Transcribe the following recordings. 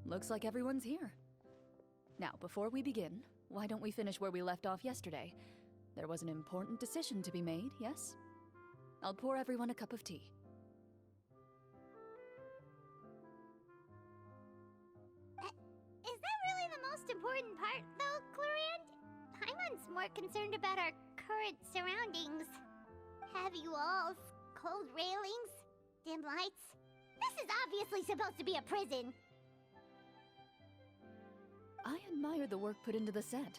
looks like everyone's here. Now, before we begin, why don't we finish where we left off yesterday? There was an important decision to be made, yes? I'll pour everyone a cup of tea. Is that really the most important part, though, Clorand? Paimon's more concerned about our current surroundings. Heavy walls, cold railings, dim lights. This is obviously supposed to be a prison. I admire the work put into the set.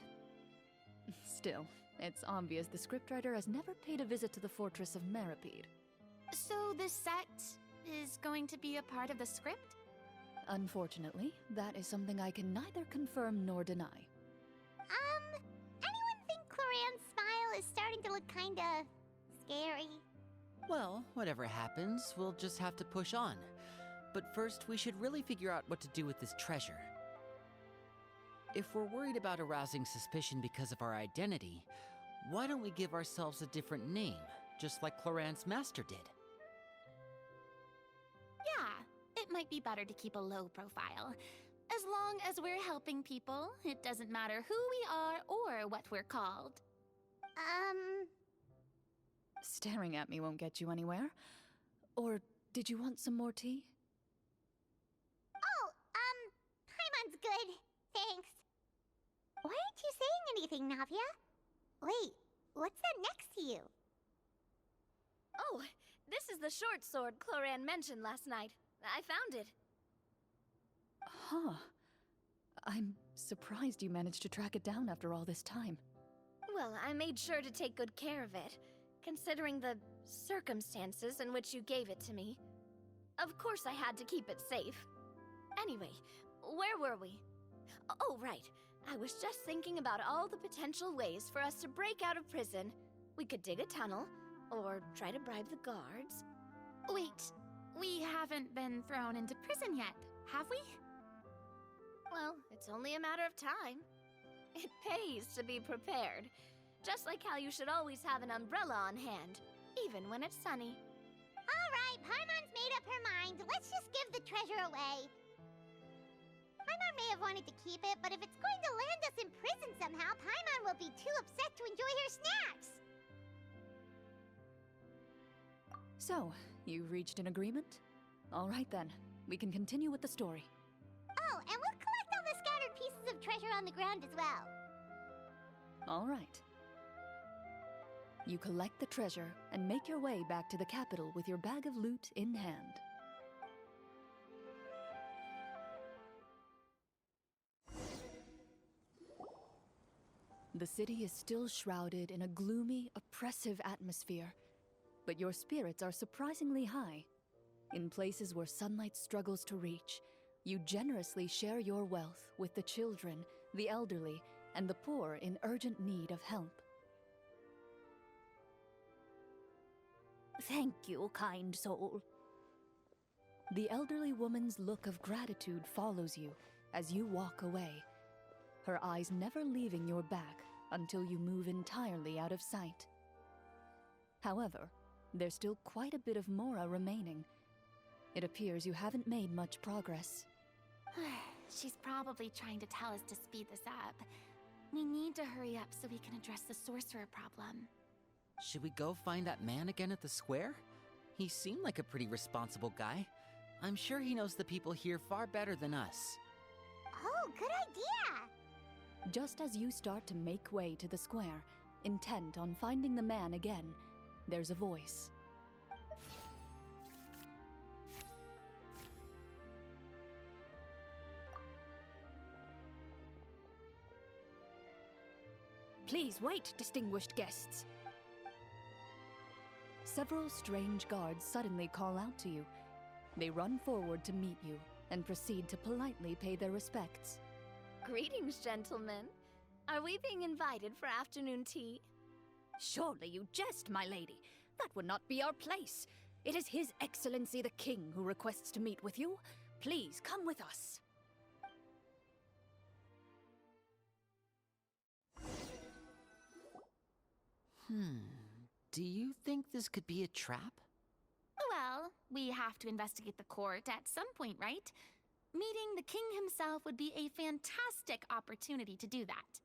Still, it's obvious the scriptwriter has never paid a visit to the fortress of Meripede. So this set is going to be a part of the script? Unfortunately, that is something I can neither confirm nor deny. Anyone think Clorand's smile is starting to look kinda scary? Well, whatever happens, we'll just have to push on. But first, we should really figure out what to do with this treasure. If we're worried about arousing suspicion because of our identity, why don't we give ourselves a different name, just like Clorand's master did? Yeah, it might be better to keep a low profile. As long as we're helping people, it doesn't matter who we are or what we're called. Staring at me won't get you anywhere. Or did you want some more tea? Oh, Paimon's good. Thanks. Why aren't you saying anything, Navia? Wait, what's that next to you? Oh, this is the short sword Clorand mentioned last night. I found it. Huh. I'm surprised you managed to track it down after all this time. Well, I made sure to take good care of it, considering the circumstances in which you gave it to me. Of course I had to keep it safe. Anyway, where were we? Oh, right. I was just thinking about all the potential ways for us to break out of prison. We could dig a tunnel, or try to bribe the guards. Wait, we haven't been thrown into prison yet, have we? Well, it's only a matter of time. It pays to be prepared. Just like how you should always have an umbrella on hand, even when it's sunny. Alright, Paimon's made up her mind. Let's just give the treasure away. Paimon may have wanted to keep it, but if it's going to land us in prison somehow, Paimon will be too upset to enjoy her snacks. So, you've reached an agreement? All right then, we can continue with the story. Oh, and we'll collect all the scattered pieces of treasure on the ground as well. All right. You collect the treasure and make your way back to the capital with your bag of loot in hand. The city is still shrouded in a gloomy, oppressive atmosphere, but your spirits are surprisingly high. In places where sunlight struggles to reach, you generously share your wealth with the children, the elderly, and the poor in urgent need of help. Thank you, kind soul. The elderly woman's look of gratitude follows you as you walk away, her eyes never leaving your back until you move entirely out of sight. However, there's still quite a bit of Mora remaining. It appears you haven't made much progress. She's probably trying to tell us to speed this up. We need to hurry up so we can address the sorcerer problem. Should we go find that man again at the square? He seemed like a pretty responsible guy. I'm sure he knows the people here far better than us. Oh, good idea! Just as you start to make way to the square, intent on finding the man again, there's a voice. Please wait, distinguished guests. Several strange guards suddenly call out to you. They run forward to meet you and proceed to politely pay their respects. Greetings, gentlemen. Are we being invited for afternoon tea? Surely you jest, my lady. That would not be our place. It is His Excellency the King who requests to meet with you. Please come with us. Do you think this could be a trap? Well, we have to investigate the court at some point, right? meeting the king himself would be a fantastic opportunity to do that.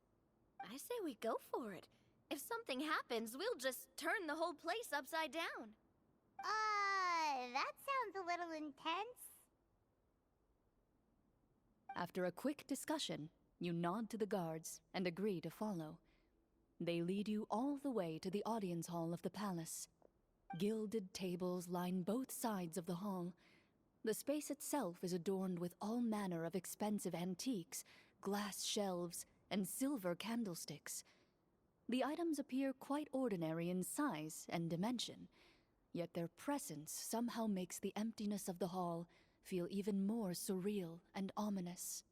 I say we go for it. If something happens, we'll just turn the whole place upside down. That sounds a little intense. After a quick discussion, you nod to the guards and agree to follow. They lead you all the way to the audience hall of the palace. Gilded tables line both sides of the hall. The space itself is adorned with all manner of expensive antiques, glass shelves, and silver candlesticks. The items appear quite ordinary in size and dimension, yet their presence somehow makes the emptiness of the hall feel even more surreal and ominous.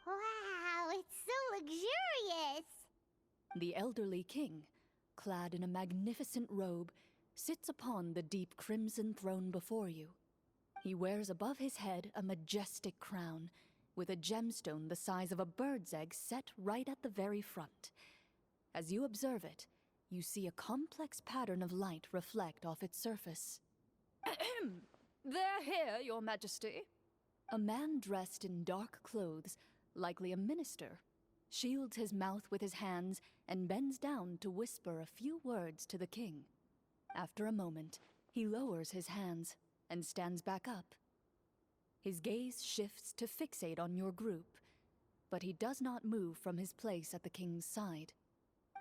Wow, it's so luxurious! The elderly king, clad in a magnificent robe, sits upon the deep crimson throne before you. He wears above his head a majestic crown, with a gemstone the size of a bird's egg set right at the very front. As you observe it, you see a complex pattern of light reflect off its surface. Ahem! They're here, Your Majesty. A man dressed in dark clothes, likely a minister, shields his mouth with his hands and bends down to whisper a few words to the king. After a moment, he lowers his hands and stands back up. His gaze shifts to fixate on your group, but he does not move from his place at the king's side.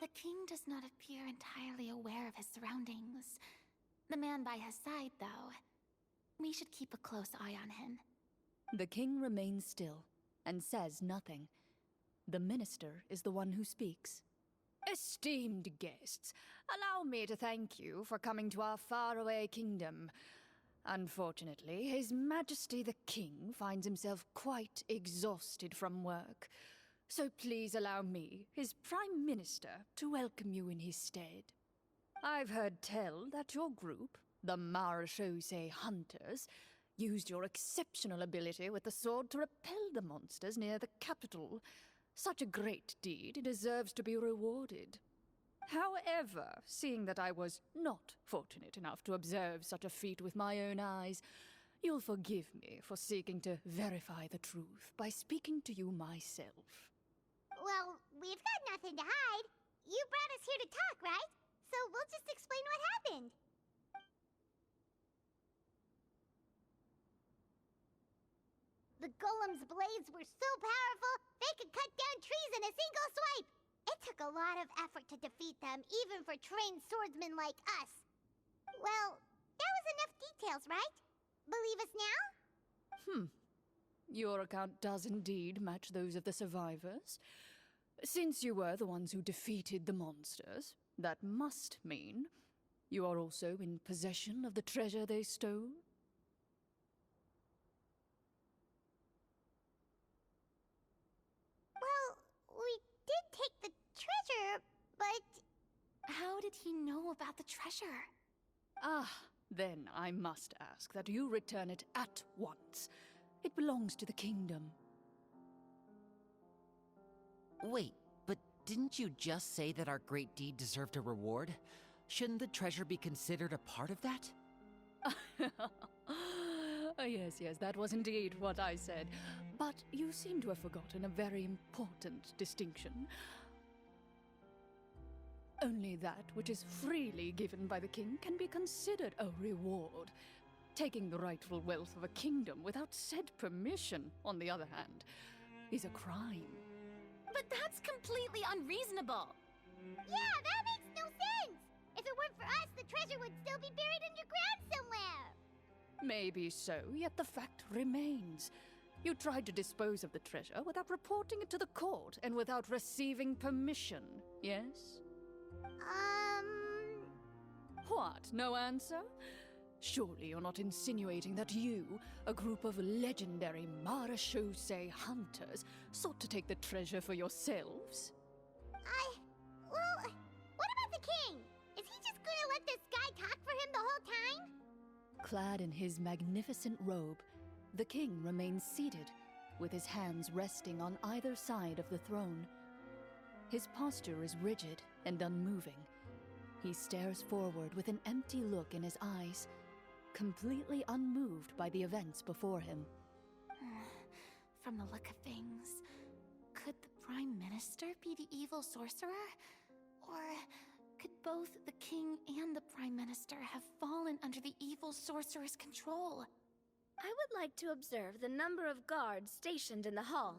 The king does not appear entirely aware of his surroundings. The man by his side, though. We should keep a close eye on him. The king remains still and says nothing. The minister is the one who speaks. Esteemed guests, allow me to thank you for coming to our faraway kingdom. Unfortunately, His Majesty the King finds himself quite exhausted from work. So please allow me, his Prime Minister, to welcome you in his stead. I've heard tell that your group, the Marechaussee Hunters, used your exceptional ability with the sword to repel the monsters near the capital. Such a great deed deserves to be rewarded. However, seeing that I was not fortunate enough to observe such a feat with my own eyes, you'll forgive me for seeking to verify the truth by speaking to you myself. Well, we've got nothing to hide. You brought us here to talk, right? So we'll just explain what happened. The golem's blades were so powerful, they could cut down trees in a single swipe. It took a lot of effort to defeat them, even for trained swordsmen like us. Well, that was enough details, right? Believe us now? Your account does indeed match those of the survivors. Since you were the ones who defeated the monsters, that must mean you are also in possession of the treasure they stole? Well, we did take the treasure, but... How did he know about the treasure? Ah, then I must ask that you return it at once. It belongs to the kingdom. Wait, but didn't you just say that our great deed deserved a reward? Shouldn't the treasure be considered a part of that? Yes, that was indeed what I said. But you seem to have forgotten a very important distinction. Only that which is freely given by the king can be considered a reward. Taking the rightful wealth of a kingdom without said permission, on the other hand, is a crime. But that's completely unreasonable. Yeah, that makes no sense! If it weren't for us, the treasure would still be buried underground somewhere! Maybe so, yet the fact remains. You tried to dispose of the treasure without reporting it to the court and without receiving permission, yes? What, no answer? Surely you're not insinuating that you, a group of legendary Marechaussee hunters, sought to take the treasure for yourselves? Well, what about the king? Is he just gonna let this guy talk for him the whole time? Clad in his magnificent robe, the king remains seated, with his hands resting on either side of the throne. His posture is rigid and unmoving. He stares forward with an empty look in his eyes, completely unmoved by the events before him. from the look of things. Could the Prime Minister be the evil sorcerer? Or could both the King and the Prime Minister have fallen under the evil sorcerer's control? I would like to observe the number of guards stationed in the hall.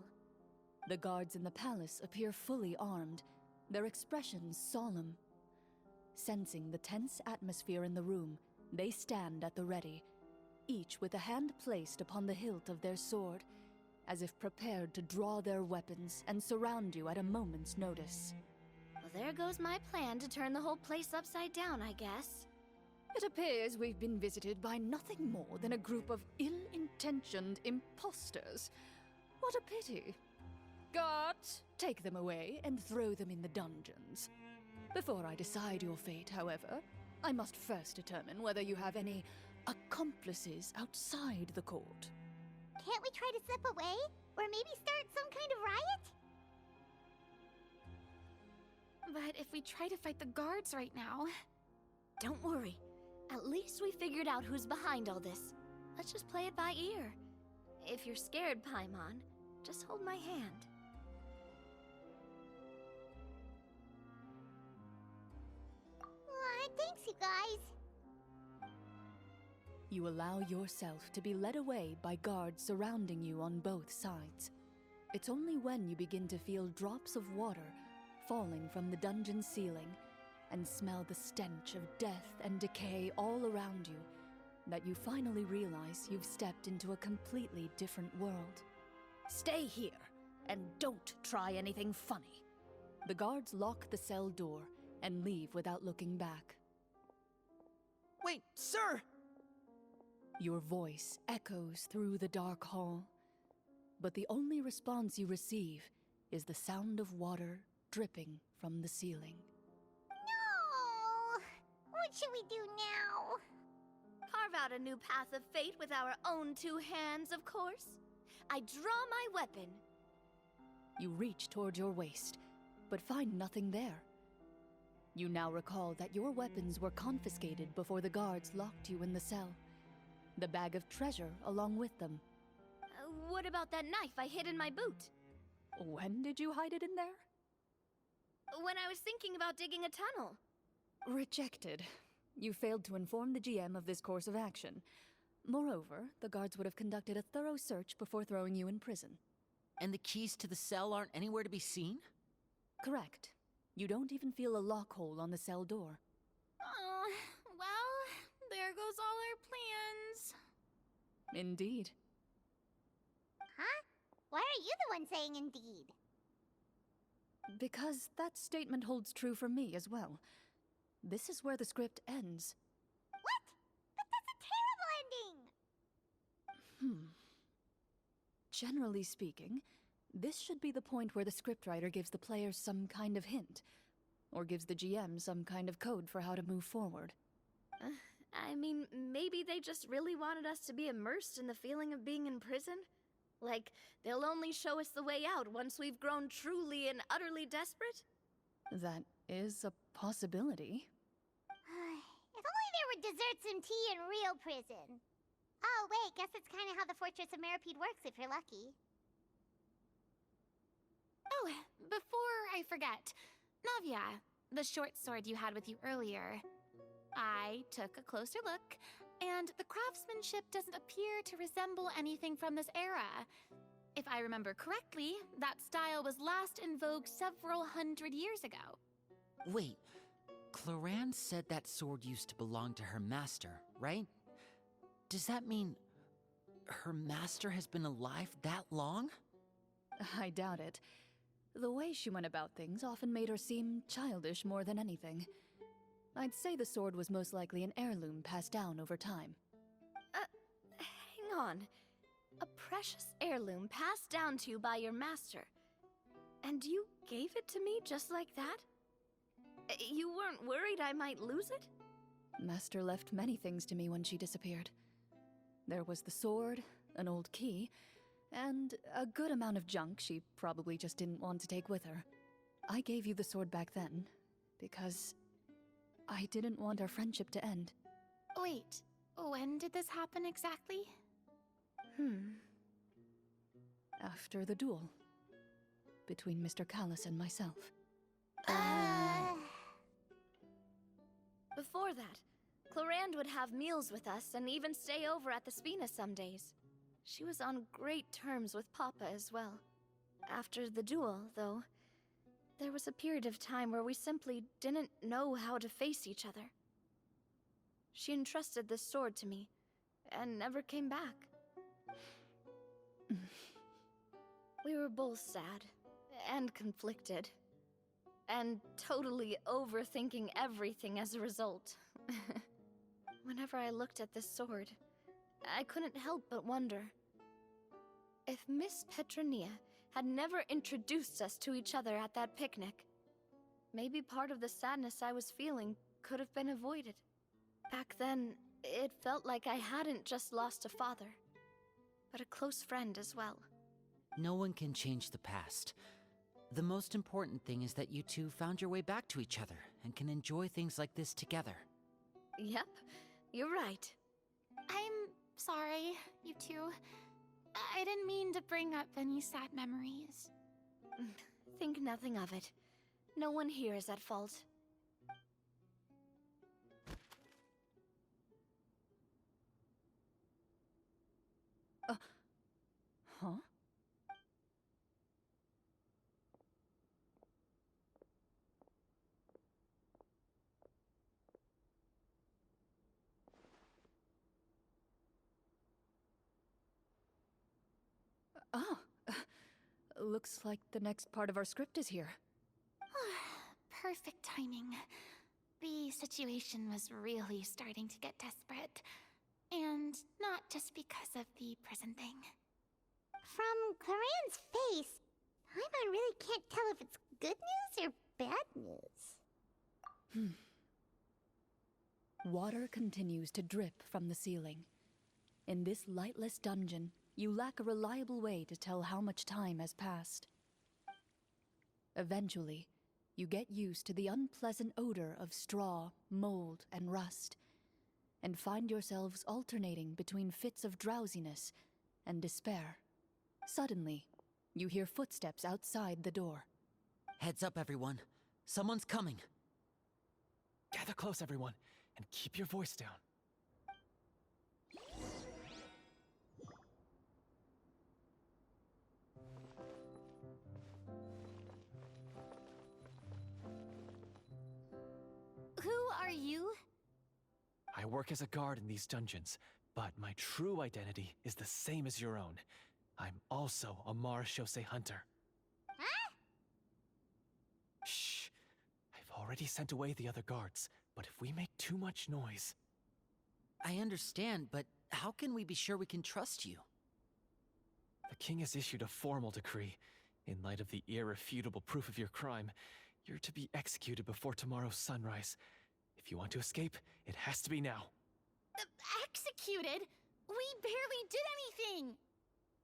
The guards in the palace appear fully armed, their expressions solemn. Sensing the tense atmosphere in the room, they stand at the ready, each with a hand placed upon the hilt of their sword, as if prepared to draw their weapons and surround you at a moment's notice. Well, there goes my plan to turn the whole place upside down, I guess. It appears we've been visited by nothing more than a group of ill-intentioned imposters. What a pity. Guards, take them away and throw them in the dungeons. Before I decide your fate, however, I must first determine whether you have any accomplices outside the court. Can't we try to slip away? Or maybe start some kind of riot? But if we try to fight the guards right now... Don't worry. At least we figured out who's behind all this. Let's just play it by ear. If you're scared, Paimon, just hold my hand. Thanks, you guys. You allow yourself to be led away by guards surrounding you on both sides. It's only when you begin to feel drops of water falling from the dungeon ceiling and smell the stench of death and decay all around you that you finally realize you've stepped into a completely different world. Stay here, and don't try anything funny. The guards lock the cell door and leave without looking back. Wait, sir! Your voice echoes through the dark hall, but the only response you receive is the sound of water dripping from the ceiling. No! What should we do now? Carve out a new path of fate with our own two hands, of course. I draw my weapon. You reach toward your waist, but find nothing there. You now recall that your weapons were confiscated before the guards locked you in the cell. The bag of treasure along with them. What about that knife I hid in my boot? When did you hide it in there? When I was thinking about digging a tunnel. Rejected. You failed to inform the GM of this course of action. Moreover, the guards would have conducted a thorough search before throwing you in prison. And the keys to the cell aren't anywhere to be seen? Correct. You don't even feel a lock hole on the cell door. Oh, well, there goes all our plans. Indeed. Huh? Why are you the one saying indeed? Because that statement holds true for me as well. This is where the script ends. What? But that's a terrible ending! Generally speaking, this should be the point where the scriptwriter gives the players some kind of hint, or gives the GM some kind of code for how to move forward. I mean, maybe they just really wanted us to be immersed in the feeling of being in prison? Like, they'll only show us the way out once we've grown truly and utterly desperate? That is a possibility. If only there were desserts and tea in real prison. Oh, wait, guess it's kind of how the Fortress of Meripede works if you're lucky. Oh, before I forget, Navia, the short sword you had with you earlier. I took a closer look, and the craftsmanship doesn't appear to resemble anything from this era. If I remember correctly, that style was last in vogue several hundred years ago. Wait, Cloran said that sword used to belong to her master, right? Does that mean her master has been alive that long? I doubt it. The way she went about things often made her seem childish more than anything. I'd say the sword was most likely an heirloom passed down over time. Hang on. A precious heirloom passed down to you by your master. And you gave it to me just like that? You weren't worried I might lose it? Master left many things to me when she disappeared. There was the sword, an old key, and a good amount of junk she probably just didn't want to take with her. I gave you the sword back then, because I didn't want our friendship to end. Wait, when did this happen exactly? After the duel between Mr. Callis and myself. Before that, Clarand would have meals with us and even stay over at the Spina some days. She was on great terms with Papa as well. After the duel, though, there was a period of time where we simply didn't know how to face each other. She entrusted this sword to me, and never came back. We were both sad, and conflicted, and totally overthinking everything as a result. Whenever I looked at this sword, I couldn't help but wonder if Miss Petronia had never introduced us to each other at that picnic. Maybe part of the sadness I was feeling could have been avoided. Back then, it felt like I hadn't just lost a father, but a close friend as well. No one can change the past. The most important thing is that you two found your way back to each other and can enjoy things like this together. Yep, you're right. I'm sorry, you two. I didn't mean to bring up any sad memories. Think nothing of it. No one here is at fault. Huh? Oh, looks like the next part of our script is here. Perfect timing. The situation was really starting to get desperate. And not just because of the prison thing. From Clarand's face, Paimon really can't tell if it's good news or bad news. Water continues to drip from the ceiling. In this lightless dungeon, you lack a reliable way to tell how much time has passed. Eventually, you get used to the unpleasant odor of straw, mold, and rust, and find yourselves alternating between fits of drowsiness and despair. Suddenly, you hear footsteps outside the door. Heads up, everyone. Someone's coming. Gather close, everyone, and keep your voice down. Who are you? I work as a guard in these dungeons, but my true identity is the same as your own. I'm also a Marashose hunter. Huh? Shh! I've already sent away the other guards, but if we make too much noise... I understand, but how can we be sure we can trust you? The king has issued a formal decree. In light of the irrefutable proof of your crime, you're to be executed before tomorrow's sunrise. If you want to escape, it has to be now. Executed? We barely did anything!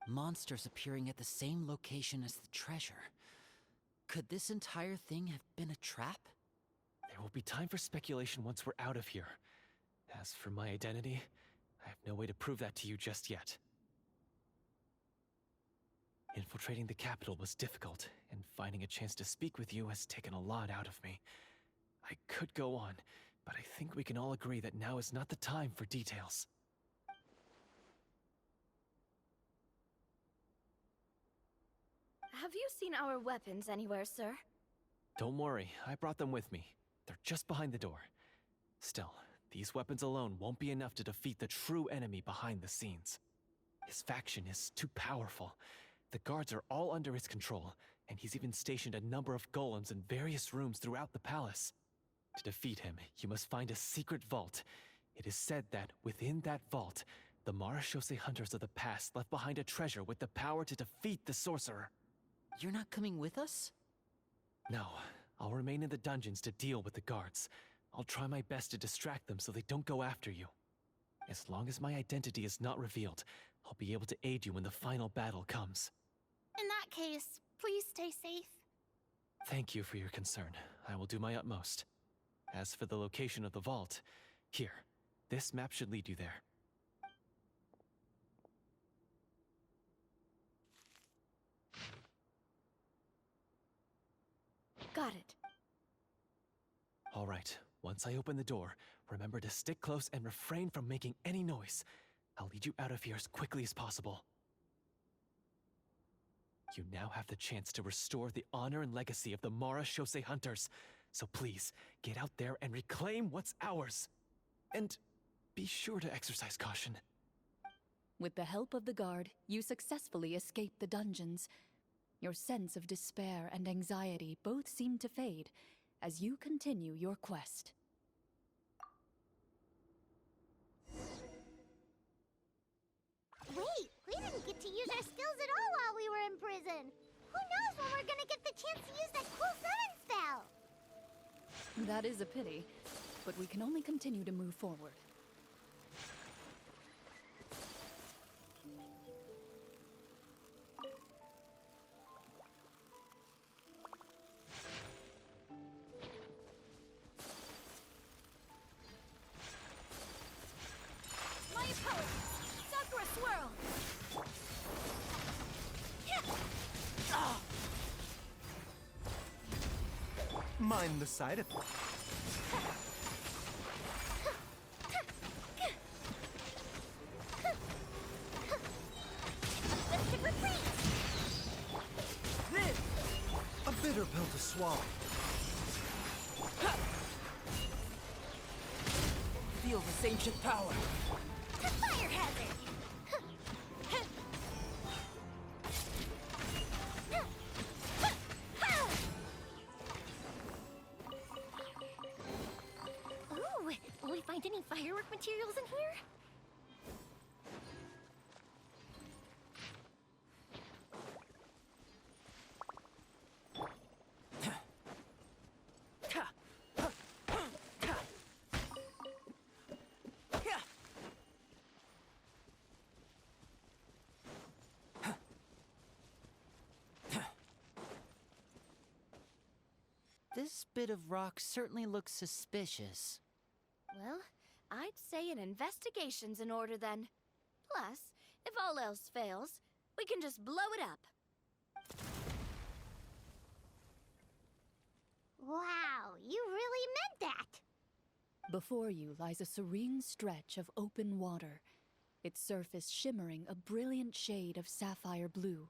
Monsters appearing at the same location as the treasure. Could this entire thing have been a trap? There will be time for speculation once we're out of here. As for my identity, I have no way to prove that to you just yet. Infiltrating the capital was difficult, and finding a chance to speak with you has taken a lot out of me. I could go on, but I think we can all agree that now is not the time for details. Have you seen our weapons anywhere, sir? Don't worry, I brought them with me. They're just behind the door. Still, these weapons alone won't be enough to defeat the true enemy behind the scenes. His faction is too powerful. The guards are all under his control, and he's even stationed a number of golems in various rooms throughout the palace. To defeat him, you must find a secret vault. It is said that within that vault, the Marashose hunters of the past left behind a treasure with the power to defeat the sorcerer. You're not coming with us? No, I'll remain in the dungeons to deal with the guards. I'll try my best to distract them so they don't go after you. As long as my identity is not revealed, I'll be able to aid you when the final battle comes. In that case, please stay safe. Thank you for your concern. I will do my utmost. As for the location of the vault, here, this map should lead you there. Got it. All right, once I open the door, remember to stick close and refrain from making any noise. I'll lead you out of here as quickly as possible. You now have the chance to restore the honor and legacy of the Mara Shosei Hunters. So please, get out there and reclaim what's ours. And be sure to exercise caution. With the help of the guard, you successfully escape the dungeons. Your sense of despair and anxiety both seem to fade as you continue your quest. Wait, we didn't get to use our skills at all while we were in prison. Who knows when we're gonna get the chance to use that cool summon spell? That is a pity, but we can only continue to move forward. My apologies. Sakura Swirl. Mind the side effect. This! A bitter pill to swallow. Feel this ancient power. Fire hazard! Ooh, will we find any firework materials in here? This bit of rock certainly looks suspicious. Well, I'd say an investigation's in order then. Plus, if all else fails, we can just blow it up. Wow, you really meant that! Before you lies a serene stretch of open water, its surface shimmering a brilliant shade of sapphire blue.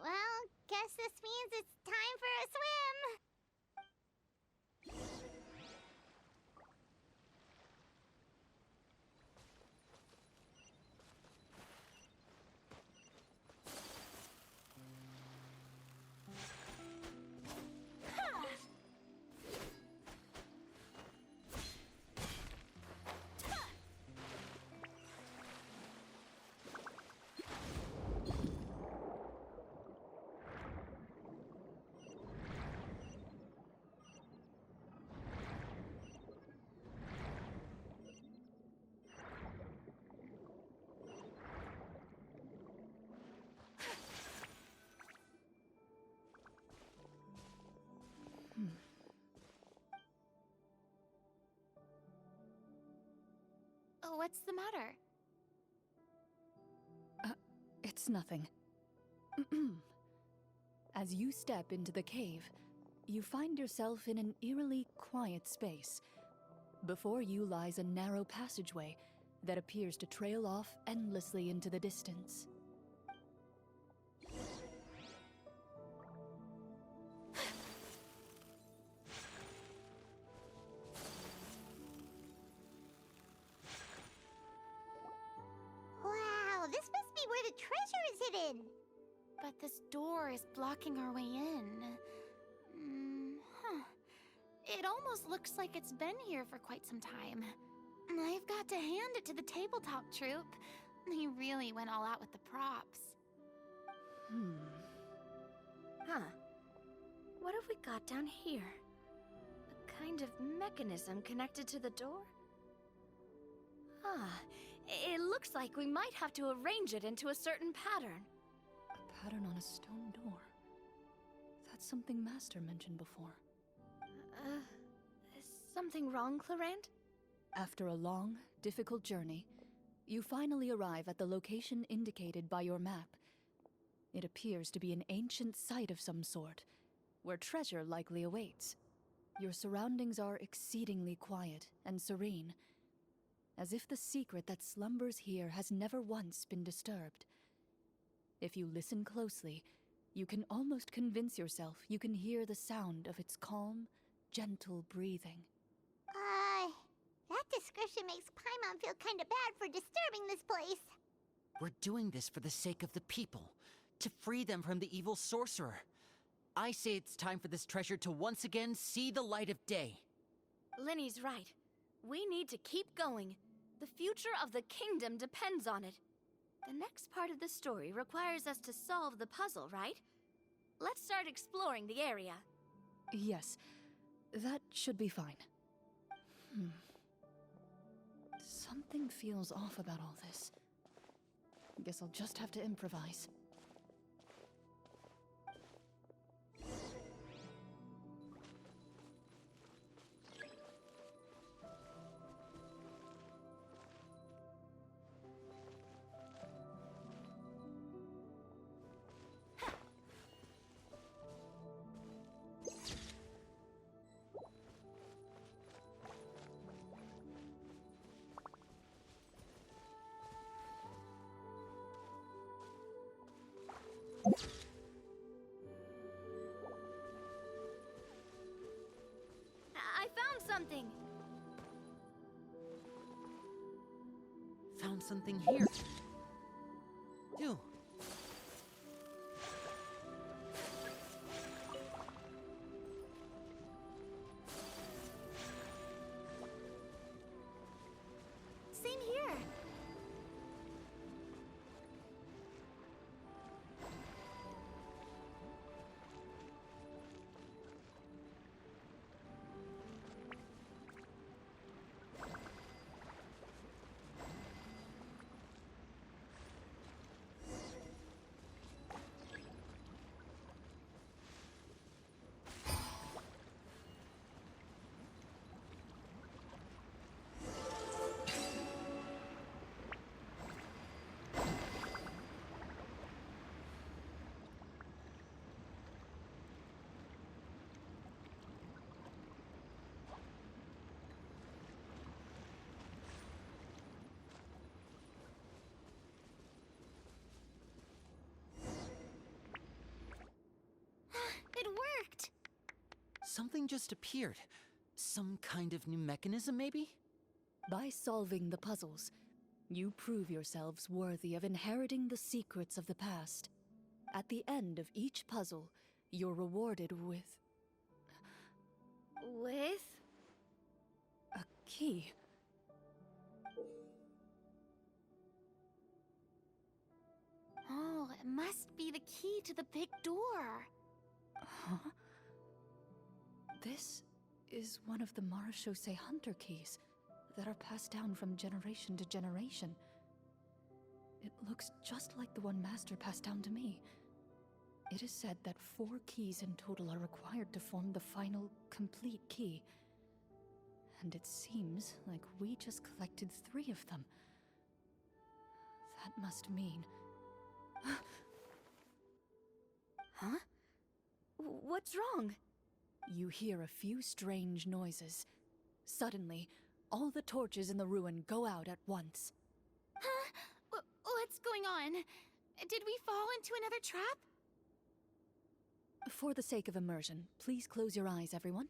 Well, guess this means it's time for a swim! Oh, what's the matter? It's nothing. As you step into the cave, you find yourself in an eerily quiet space. Before you lies a narrow passageway that appears to trail off endlessly into the distance. Wow, this must be where the treasure is hidden! But this door is blocking our way in. Huh. It almost looks like it's been here for quite some time. I've got to hand it to the tabletop troupe. They really went all out with the props. Huh. What have we got down here? A kind of mechanism connected to the door? Ah, it looks like we might have to arrange it into a certain pattern. A pattern on a stone door. That's something Master mentioned before. Is something wrong, Clarant? After a long, difficult journey, you finally arrive at the location indicated by your map. It appears to be an ancient site of some sort, where treasure likely awaits. Your surroundings are exceedingly quiet and serene, as if the secret that slumbers here has never once been disturbed. If you listen closely, you can almost convince yourself you can hear the sound of its calm, gentle breathing. That description makes Paimon feel kinda bad for disturbing this place. We're doing this for the sake of the people, to free them from the evil sorcerer. I say it's time for this treasure to once again see the light of day. Linny's right. We need to keep going. The future of the kingdom depends on it. The next part of the story requires us to solve the puzzle, right? Let's start exploring the area. Yes, that should be fine. Something feels off about all this. Guess I'll just have to improvise. I found something! Found something here. Ew. Same here. It worked! Something just appeared. Some kind of new mechanism, maybe? By solving the puzzles, you prove yourselves worthy of inheriting the secrets of the past. At the end of each puzzle, you're rewarded with With? a key. Oh, it must be the key to the big door. Huh? This is one of the Marechaussee Hunter keys that are passed down from generation to generation. It looks just like the one Master passed down to me. It is said that 4 keys in total are required to form the final, complete key. And it seems like we just collected 3 of them. That must mean... Huh? What's wrong? You hear a few strange noises. Suddenly, all the torches in the ruin go out at once. Huh? What's going on? Did we fall into another trap? For the sake of immersion, please close your eyes, everyone.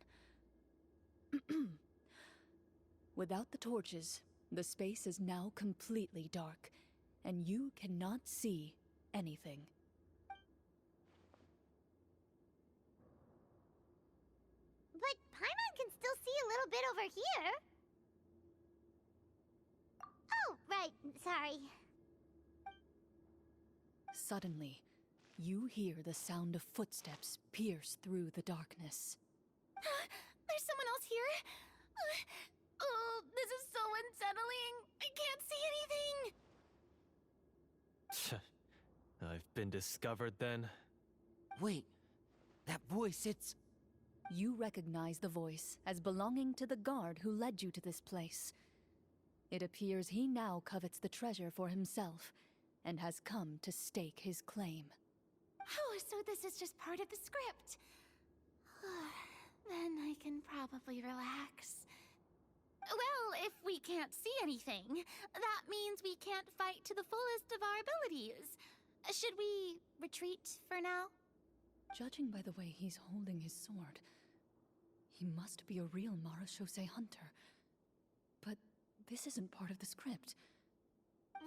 Without the torches, the space is now completely dark, and you cannot see anything. But Paimon can still see a little bit over here. Oh, right. Sorry. Suddenly, you hear the sound of footsteps pierce through the darkness. There's someone else here? Oh, this is so unsettling. I can't see anything. I've been discovered then. Wait, that voice, it's... You recognize the voice as belonging to the guard who led you to this place. It appears he now covets the treasure for himself, and has come to stake his claim. Oh, so this is just part of the script. can't see anything. That means we can't fight to the fullest of our abilities. Should we retreat for now? Judging by the way he's holding his sword, he must be a real Marashose hunter. But this isn't part of the script.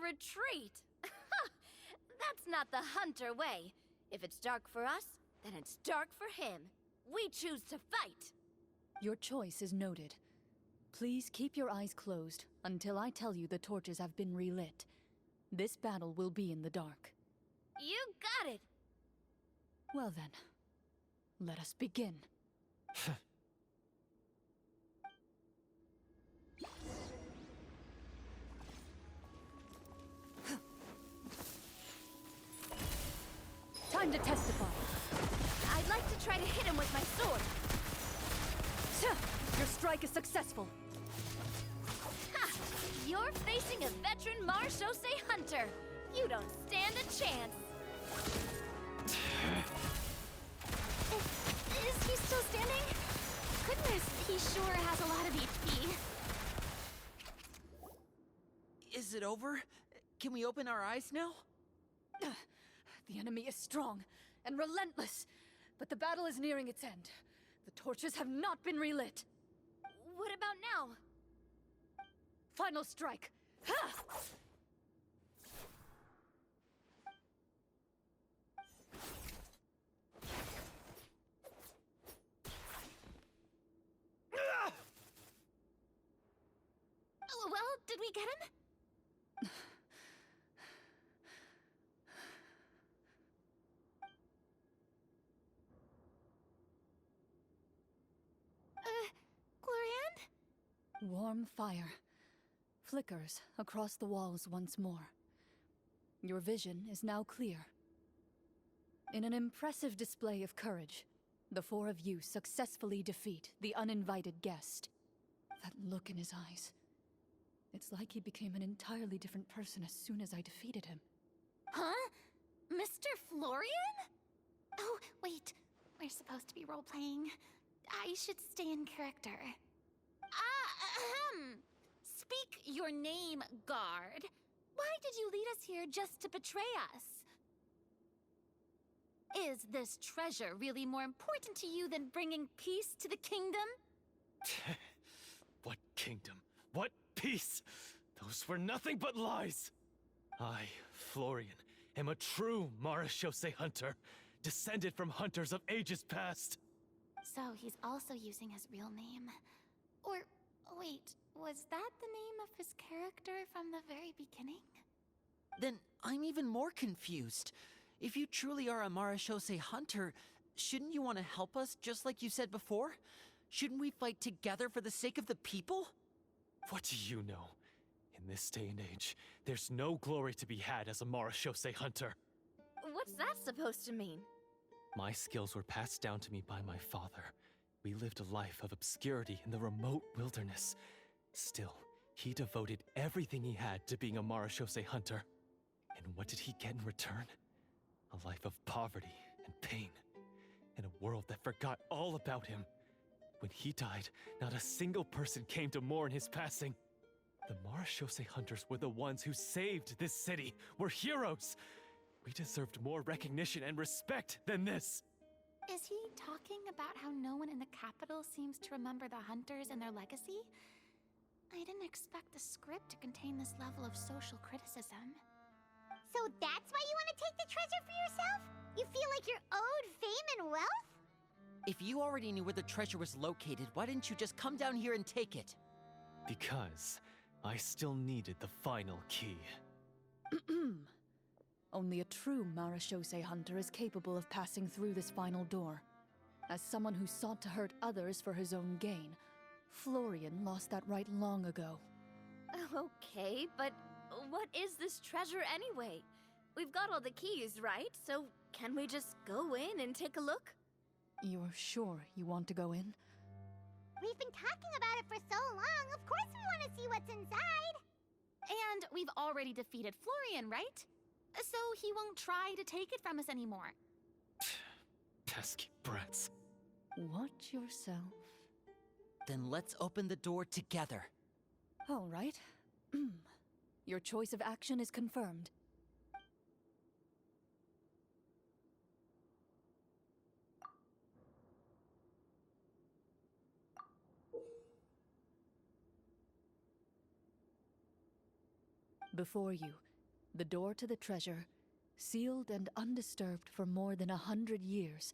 Retreat? That's not the hunter way. If it's dark for us, then it's dark for him. We choose to fight. Your choice is noted. Please keep your eyes closed until I tell you the torches have been relit. This battle will be in the dark. You got it. Well then, let us begin. Time to testify. I'd like to try to hit him with my sword. Your strike is successful. Ha! You're facing a veteran Marashose hunter. You don't stand a chance. Is he still standing? Goodness, he sure has a lot of HP. Is it over? Can we open our eyes now? The enemy is strong and relentless, but the battle is nearing its end. The torches have not been relit. What about now? Final strike. Ha! Oh, well, did we get him? Glorian? Warm fire flickers across the walls once more. Your vision is now clear. In an impressive display of courage, the four of you successfully defeat the uninvited guest. That look in his eyes. It's like he became an entirely different person as soon as I defeated him. Huh? Mr. Florian? Oh, wait. We're supposed to be role-playing. I should stay in character. Speak your name, guard. Why did you lead us here just to betray us? Is this treasure really more important to you than bringing peace to the kingdom? What kingdom? What peace? Those were nothing but lies! I, Florian, am a true Marashose hunter, descended from hunters of ages past. So he's also using his real name. Or, wait, was that the name of his character from the very beginning? Then I'm even more confused. If you truly are a Marashose hunter, shouldn't you want to help us just like you said before? Shouldn't we fight together for the sake of the people? What do you know? In this day and age, there's no glory to be had as a Marashose hunter. What's that supposed to mean? My skills were passed down to me by my father. We lived a life of obscurity in the remote wilderness. Still, he devoted everything he had to being a Marashose hunter. And what did he get in return? A life of poverty and pain. In a world that forgot all about him. When he died, not a single person came to mourn his passing. The Marashose hunters were the ones who saved this city, were heroes. We deserved more recognition and respect than this. Is he talking about how no one in the capital seems to remember the hunters and their legacy? I didn't expect the script to contain this level of social criticism. So that's why you want to take the treasure for yourself? You feel like you're owed fame and wealth? If you already knew where the treasure was located, why didn't you just come down here and take it? Because I still needed the final key. Only a true Marashose hunter is capable of passing through this final door. As someone who sought to hurt others for his own gain, Florian lost that right long ago. Okay, but what is this treasure anyway? We've got all the keys, right? So can we just go in and take a look? You're sure you want to go in? We've been talking about it for so long. Of course we want to see what's inside. And we've already defeated Florian, right? So he won't try to take it from us anymore. Pesky brats. Watch yourself. Then let's open the door together. All right. Your choice of action is confirmed. Before you, the door to the treasure, sealed and undisturbed for more than 100 years,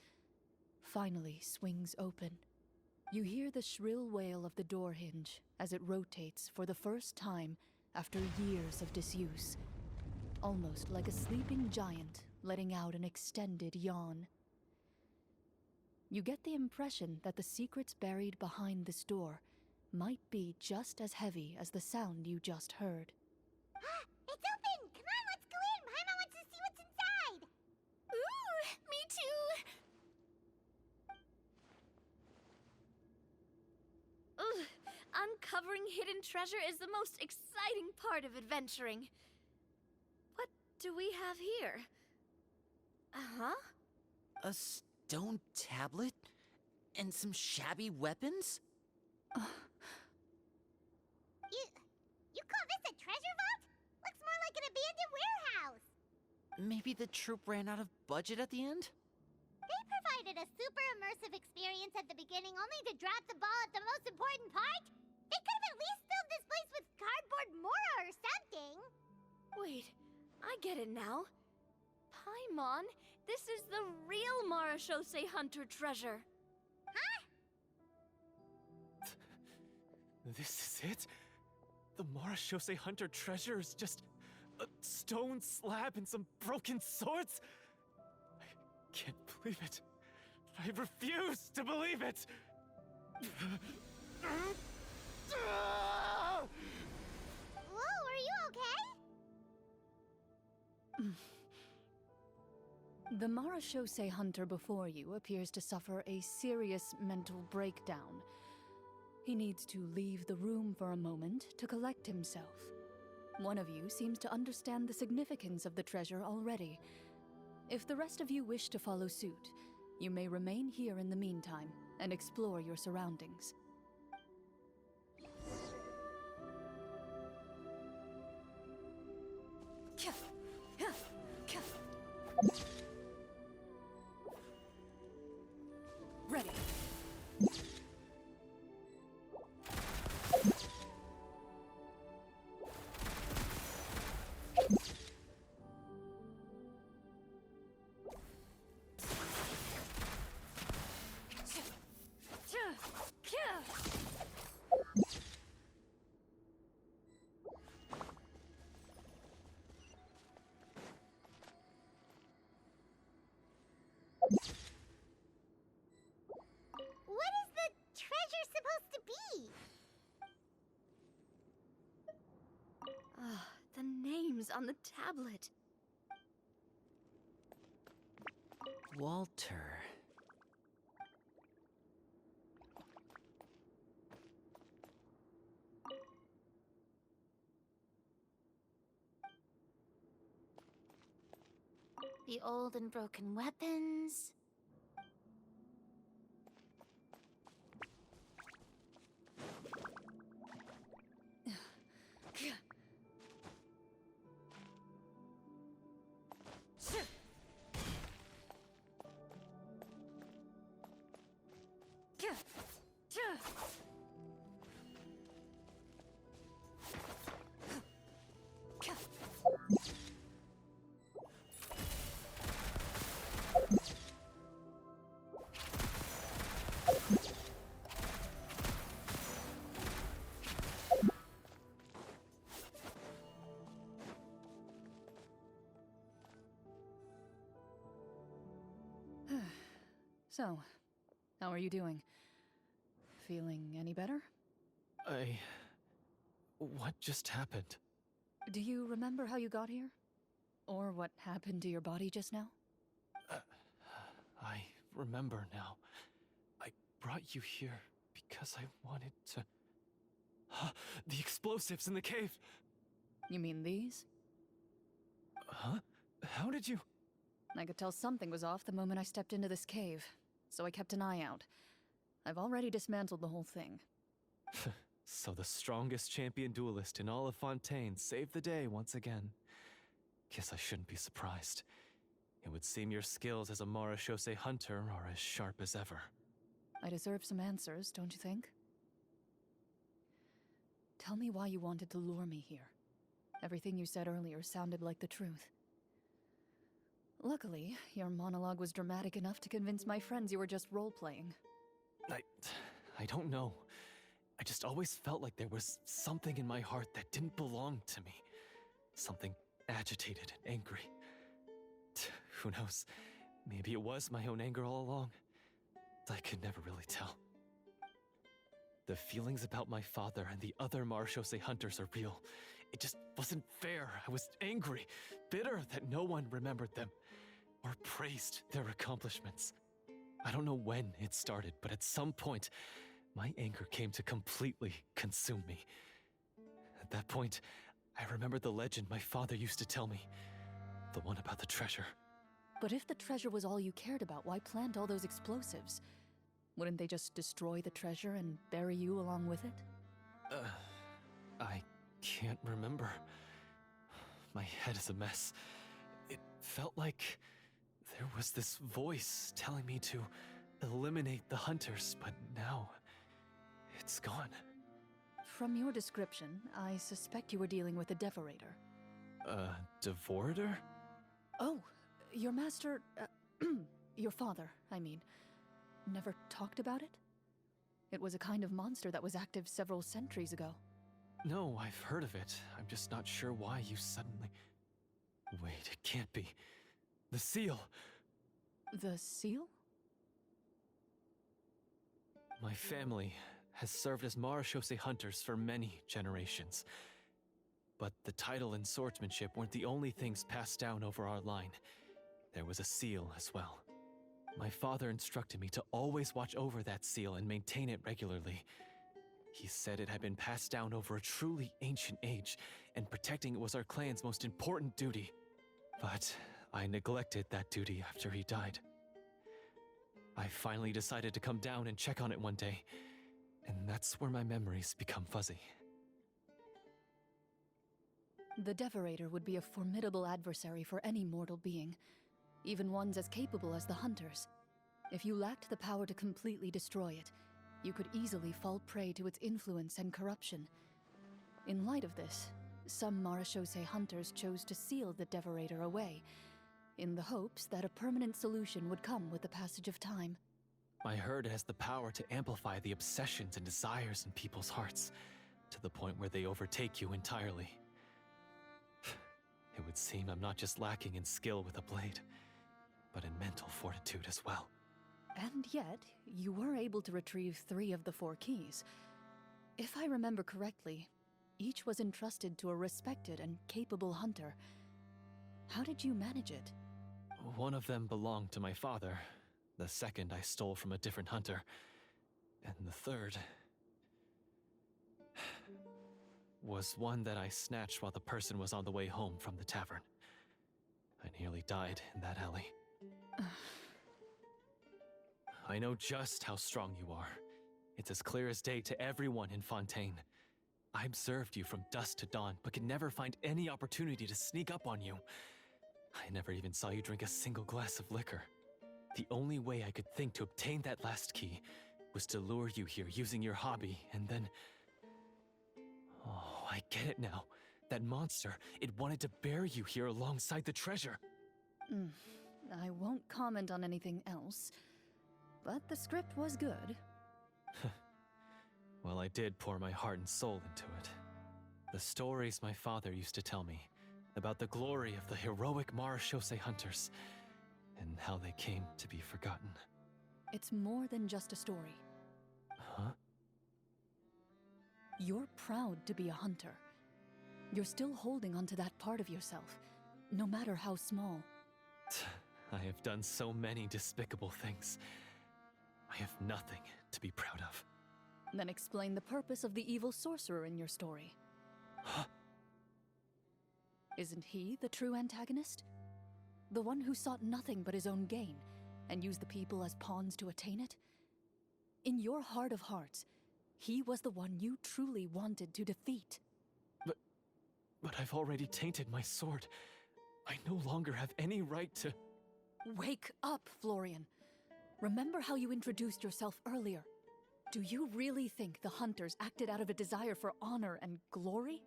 finally swings open. You hear the shrill wail of the door hinge as it rotates for the first time after years of disuse, almost like a sleeping giant letting out an extended yawn. You get the impression that the secrets buried behind this door might be just as heavy as the sound you just heard. It's open! Come on, let's go in! Paimon wants to see what's inside! Ooh, me too! Ugh, uncovering hidden treasure is the most exciting part of adventuring. What do we have here? Uh-huh. A stone tablet? And some shabby weapons? You call this a treasure vault? Looks more like an abandoned warehouse! Maybe the troop ran out of budget at the end? They provided a super immersive experience at the beginning only to drop the ball at the most important part? They could have at least filled this place with cardboard mora or something! Wait, I get it now. Paimon, this is the real Marachose Hunter treasure. Huh? This is it? The Marachose Hunter treasure is just a stone slab and some broken swords? I can't believe it. I refuse to believe it! Whoa, are you okay? The Marachose hunter before you appears to suffer a serious mental breakdown. He needs to leave the room for a moment to collect himself. One of you seems to understand the significance of the treasure already. If the rest of you wish to follow suit, you may remain here in the meantime and explore your surroundings. Ready. What is the treasure supposed to be? Ah, the names on the tablet. Walter. The old and broken weapons. So, how are you doing? Feeling any better? What just happened? Do you remember how you got here? Or what happened to your body just now? I remember now. I brought you here because I wanted to... The explosives in the cave! You mean these? Huh? How did you... I could tell something was off the moment I stepped into this cave, so I kept an eye out. I've already dismantled the whole thing. So the strongest champion duelist in all of Fontaine saved the day once again. Guess I shouldn't be surprised. It would seem your skills as a Marashose hunter are as sharp as ever. I deserve some answers, don't you think? Tell me why you wanted to lure me here. Everything you said earlier sounded like the truth. Luckily, your monologue was dramatic enough to convince my friends you were just role-playing. I don't know. I just always felt like there was something in my heart that didn't belong to me. Something agitated and angry. Who knows? Maybe it was my own anger all along. I could never really tell. The feelings about my father and the other Marashose hunters are real. It just wasn't fair. I was angry, bitter that no one remembered them or praised their accomplishments. I don't know when it started, but at some point, my anger came to completely consume me. At that point, I remembered the legend my father used to tell me. The one about the treasure. But if the treasure was all you cared about, why plant all those explosives? Wouldn't they just destroy the treasure and bury you along with it? I can't remember. My head is a mess. It felt like there was this voice telling me to eliminate the hunters, but now it's gone. From your description, I suspect you were dealing with a Devorator. Devorator? Oh, your master, your father, I mean, never talked about it? It was a kind of monster that was active several centuries ago. No, I've heard of it. I'm just not sure why you suddenly... Wait, it can't be. The seal! The seal? My family has served as Marashose hunters for many generations. But the title and swordsmanship weren't the only things passed down over our line. There was a seal as well. My father instructed me to always watch over that seal and maintain it regularly. He said it had been passed down over a truly ancient age, and protecting it was our clan's most important duty. But I neglected that duty after he died. I finally decided to come down and check on it one day, and that's where my memories become fuzzy. The Devorator would be a formidable adversary for any mortal being, even ones as capable as the Hunters. If you lacked the power to completely destroy it, you could easily fall prey to its influence and corruption. In light of this, some Marashose hunters chose to seal the Devorator away, in the hopes that a permanent solution would come with the passage of time. I heard it has the power to amplify the obsessions and desires in people's hearts, to the point where they overtake you entirely. It would seem I'm not just lacking in skill with a blade, but in mental fortitude as well. And yet, you were able to retrieve 3 of the 4 keys. If I remember correctly, each was entrusted to a respected and capable hunter. How did you manage it? One of them belonged to my father. The second I stole from a different hunter. And the third... was one that I snatched while the person was on the way home from the tavern. I nearly died in that alley. I know just how strong you are. It's as clear as day to everyone in Fontaine. I observed you from dusk to dawn, but could never find any opportunity to sneak up on you. I never even saw you drink a single glass of liquor. The only way I could think to obtain that last key was to lure you here using your hobby, and then... Oh, I get it now. That monster, it wanted to bury you here alongside the treasure. I won't comment on anything else, but the script was good. Well, I did pour my heart and soul into it. The stories my father used to tell me about the glory of the heroic Marashose hunters and how they came to be forgotten. It's more than just a story. Huh? You're proud to be a hunter. You're still holding onto that part of yourself, no matter how small. I have done so many despicable things. I have nothing to be proud of. Then explain the purpose of the evil sorcerer in your story. Huh? Isn't he the true antagonist? The one who sought nothing but his own gain, and used the people as pawns to attain it? In your heart of hearts, He was the one you truly wanted to defeat. But I've already tainted my sword. I no longer have any right to... Wake up, Florian. Remember how you introduced yourself earlier. Do you really think the hunters acted out of a desire for honor and glory?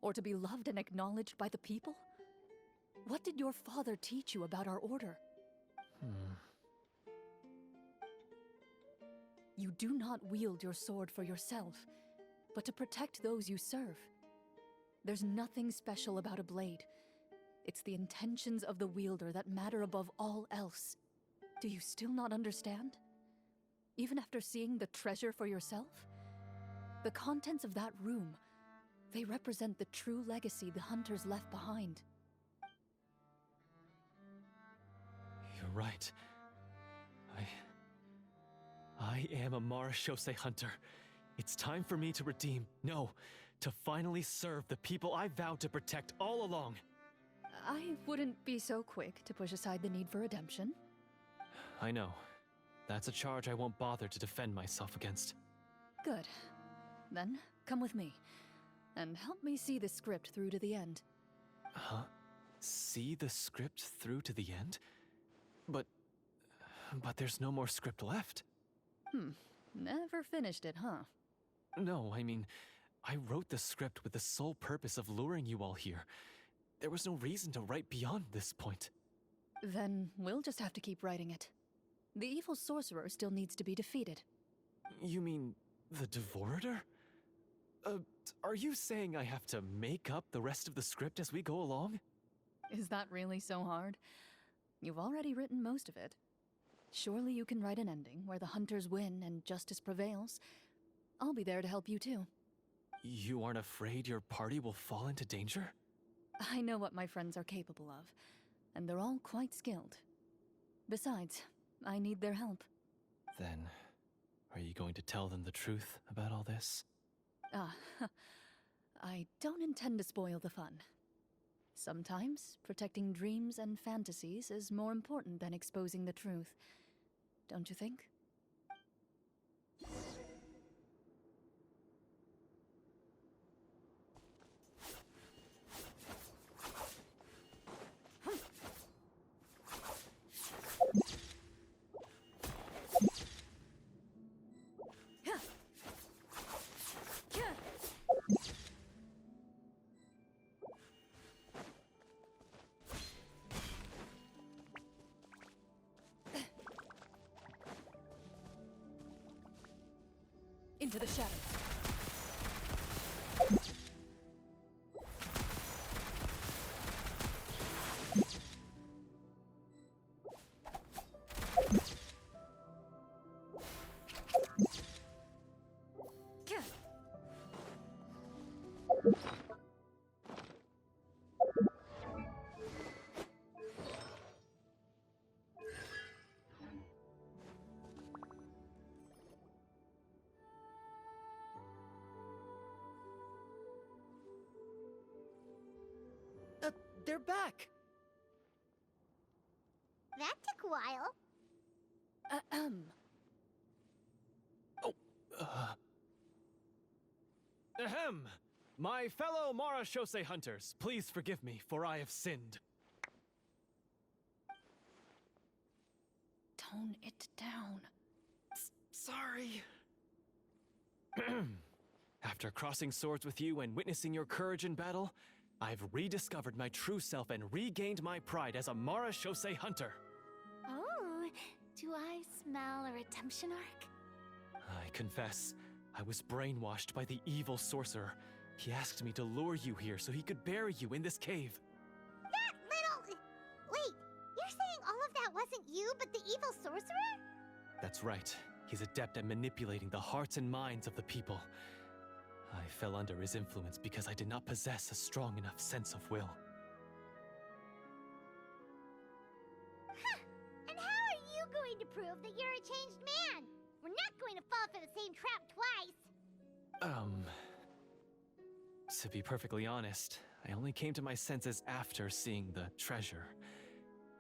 Or to be loved and acknowledged by the people? What did your father teach you about our order? You do not wield your sword for yourself, but to protect those you serve. There's nothing special about a blade. It's the intentions of the wielder that matter above all else. Do you still not understand? Even after seeing the treasure for yourself? The contents of that room, they represent the true legacy the hunters left behind. You're right. I am a Marashose hunter. It's time for me to redeem, no, to finally serve the people I vowed to protect all along. I wouldn't be so quick to push aside the need for redemption. I know. That's a charge I won't bother to defend myself against. Good. Then, come with me, and help me see the script through to the end. Huh? See the script through to the end? But there's no more script left. Never finished it, huh? No, I mean, I wrote the script with the sole purpose of luring you all here. There was no reason to write beyond this point. Then we'll just have to keep writing it. The evil sorcerer still needs to be defeated. You mean the Devorator? Are you saying I have to make up the rest of the script as we go along? Is that really so hard? You've already written most of it. Surely you can write an ending where the hunters win and justice prevails. I'll be there to help you too. You aren't afraid your party will fall into danger? I know what my friends are capable of, and they're all quite skilled. Besides, I need their help. Then, are you going to tell them the truth about all this? I don't intend to spoil the fun. Sometimes, protecting dreams and fantasies is more important than exposing the truth. Don't you think? Into the shadows. They're back! That took a while. Ahem! My fellow Marashose hunters, please forgive me, for I have sinned. Tone it down. Sorry. After crossing swords with you and witnessing your courage in battle, I've rediscovered my true self and regained my pride as a Marashose hunter. Oh, do I smell a redemption arc? I confess, I was brainwashed by the evil sorcerer. He asked me to lure you here so he could bury you in this cave. That little... Wait, you're saying all of that wasn't you, but the evil sorcerer? That's right. He's adept at manipulating the hearts and minds of the people. I fell under his influence because I did not possess a strong enough sense of will. Huh. And how are you going to prove that you're a changed man? We're not going to fall for the same trap twice. To be perfectly honest, I only came to my senses after seeing the treasure.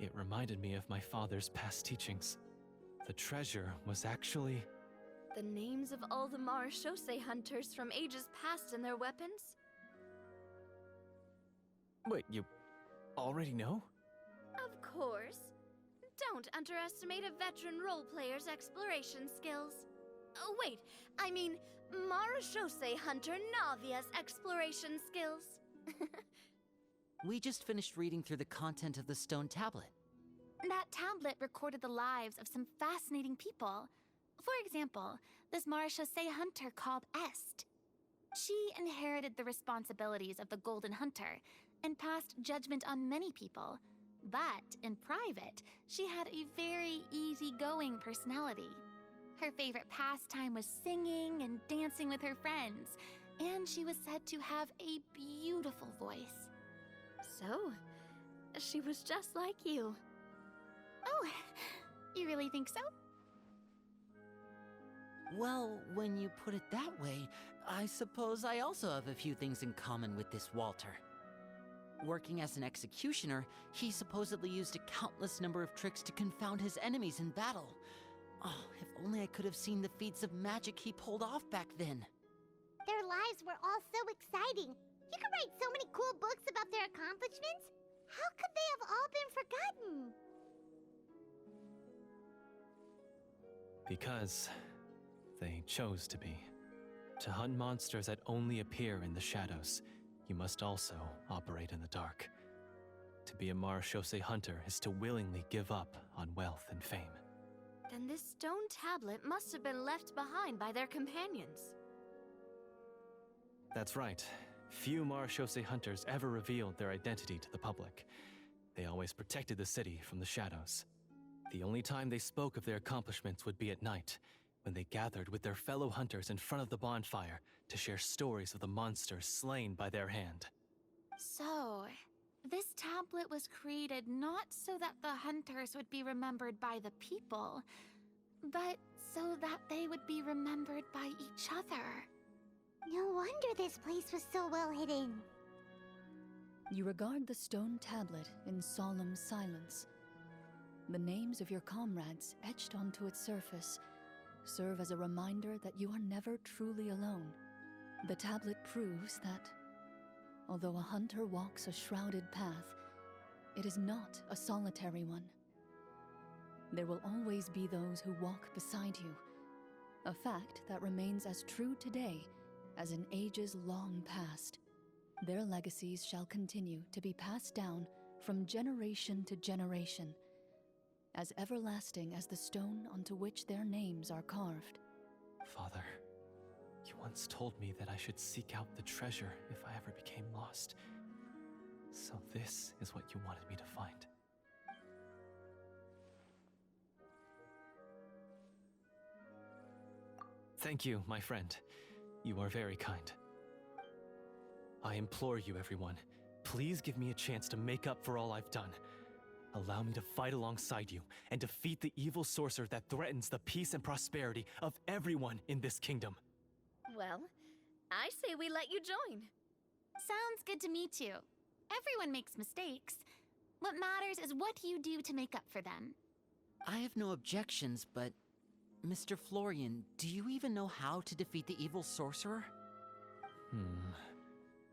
It reminded me of my father's past teachings. The treasure was actually... The name names of all the Marashose hunters from ages past and their weapons? Wait, you already know? Of course. Don't underestimate a veteran role player's exploration skills. Oh, wait, I mean Marashose hunter Navia's exploration skills. We just finished reading through the content of the stone tablet. That tablet recorded the lives of some fascinating people. For example, this Marashose hunter called Est. She inherited the responsibilities of the Golden Hunter and passed judgment on many people. But in private, she had a very easygoing personality. Her favorite pastime was singing and dancing with her friends, and she was said to have a beautiful voice. So, she was just like you. Oh, you really think so? Well, when you put it that way, I suppose I also have a few things in common with this Walter. Working as an executioner, he supposedly used a countless number of tricks to confound his enemies in battle. Oh, if only I could have seen the feats of magic he pulled off back then. Their lives were all so exciting. You could write so many cool books about their accomplishments. How could they have all been forgotten? Because they chose to be. To hunt monsters that only appear in the shadows, you must also operate in the dark. To be a Marashose hunter is to willingly give up on wealth and fame. Then this stone tablet must have been left behind by their companions. That's right. Few Marashose hunters ever revealed their identity to the public. They always protected the city from the shadows. The only time they spoke of their accomplishments would be at night, when they gathered with their fellow hunters in front of the bonfire to share stories of the monsters slain by their hand. So, this tablet was created not so that the hunters would be remembered by the people, but so that they would be remembered by each other. No wonder this place was so well hidden. You regard the stone tablet in solemn silence. The names of your comrades etched onto its surface serve as a reminder that you are never truly alone. The tablet proves that, although a hunter walks a shrouded path, it is not a solitary one. There will always be those who walk beside you, a fact that remains as true today as in ages long past. Their legacies shall continue to be passed down from generation to generation, as everlasting as the stone onto which their names are carved. Father, you once told me that I should seek out the treasure if I ever became lost. So this is what you wanted me to find. Thank you, my friend. You are very kind. I implore you, everyone, please give me a chance to make up for all I've done. Allow me to fight alongside you and defeat the evil sorcerer that threatens the peace and prosperity of everyone in this kingdom. Well, I say we let you join. Sounds good to me too. Everyone makes mistakes. What matters is what you do to make up for them. I have no objections, but Mr. Florian, do you even know how to defeat the evil sorcerer?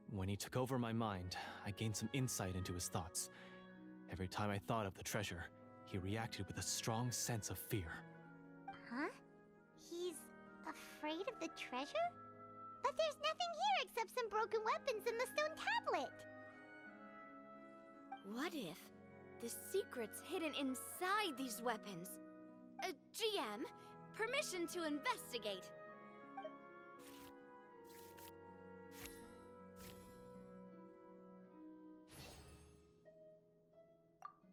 When he took over my mind, I gained some insight into his thoughts. Every time I thought of the treasure, he reacted with a strong sense of fear. Huh? He's afraid of the treasure? But there's nothing here except some broken weapons and the stone tablet. What if the secret's hidden inside these weapons? GM, permission to investigate.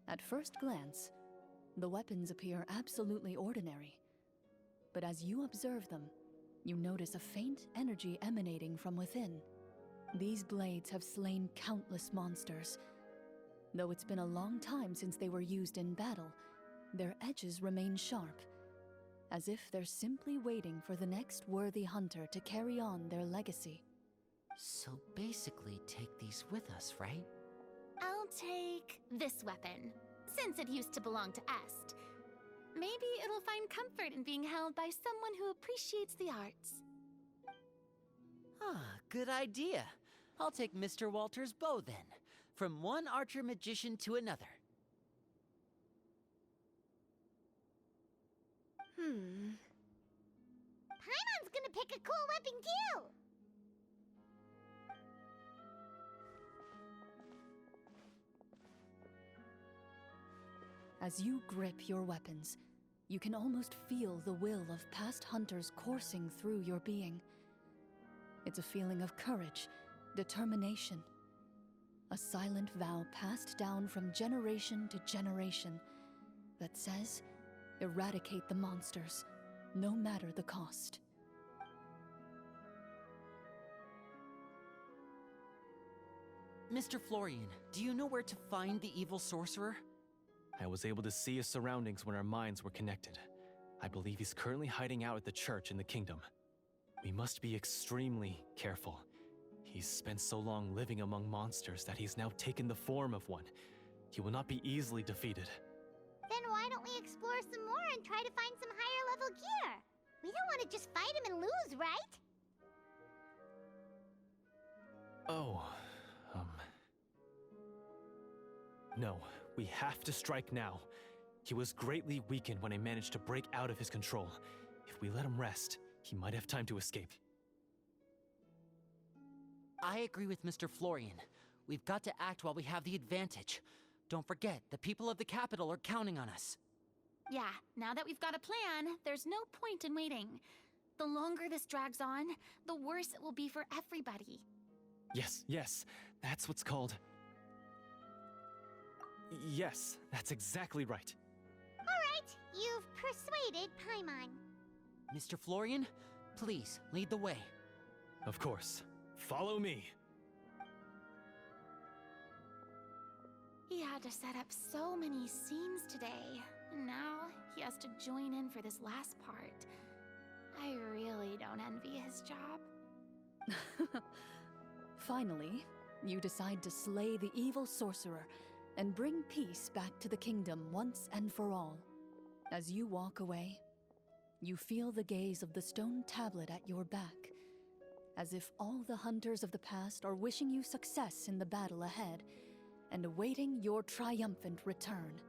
At first glance, the weapons appear absolutely ordinary. But as you observe them, you notice a faint energy emanating from within. These blades have slain countless monsters. Though it's been a long time since they were used in battle, their edges remain sharp, as if they're simply waiting for the next worthy hunter to carry on their legacy. So basically, take these with us, right? I'll take this weapon, since it used to belong to Est. Maybe it'll find comfort in being held by someone who appreciates the arts. Ah, good idea. I'll take Mr. Walter's bow then. From one archer magician to another. Paimon's gonna pick a cool weapon too! As you grip your weapons, you can almost feel the will of past hunters coursing through your being. It's a feeling of courage, determination. A silent vow passed down from generation to generation that says, eradicate the monsters, no matter the cost. Mr. Florian, do you know where to find the evil sorcerer? I was able to see his surroundings when our minds were connected. I believe he's currently hiding out at the church in the kingdom. We must be extremely careful. He's spent so long living among monsters that he's now taken the form of one. He will not be easily defeated. Then why don't we explore some more and try to find some higher level gear? We don't want to just fight him and lose, right? Oh, No, we have to strike now. He was greatly weakened when I managed to break out of his control. If we let him rest, he might have time to escape. I agree with Mr. Florian. We've got to act while we have the advantage. Don't forget, the people of the capital are counting on us. Yeah, now that we've got a plan, there's no point in waiting. The longer this drags on, the worse it will be for everybody. Yes, that's what's called... Yes, that's exactly right. Alright, you've persuaded Paimon. Mr. Florian, please, lead the way. Of course. Follow me. He had to set up so many scenes today, and now he has to join in for this last part. I really don't envy his job. Finally, you decide to slay the evil sorcerer and bring peace back to the kingdom once and for all. As you walk away, you feel the gaze of the stone tablet at your back, as if all the hunters of the past are wishing you success in the battle ahead and awaiting your triumphant return.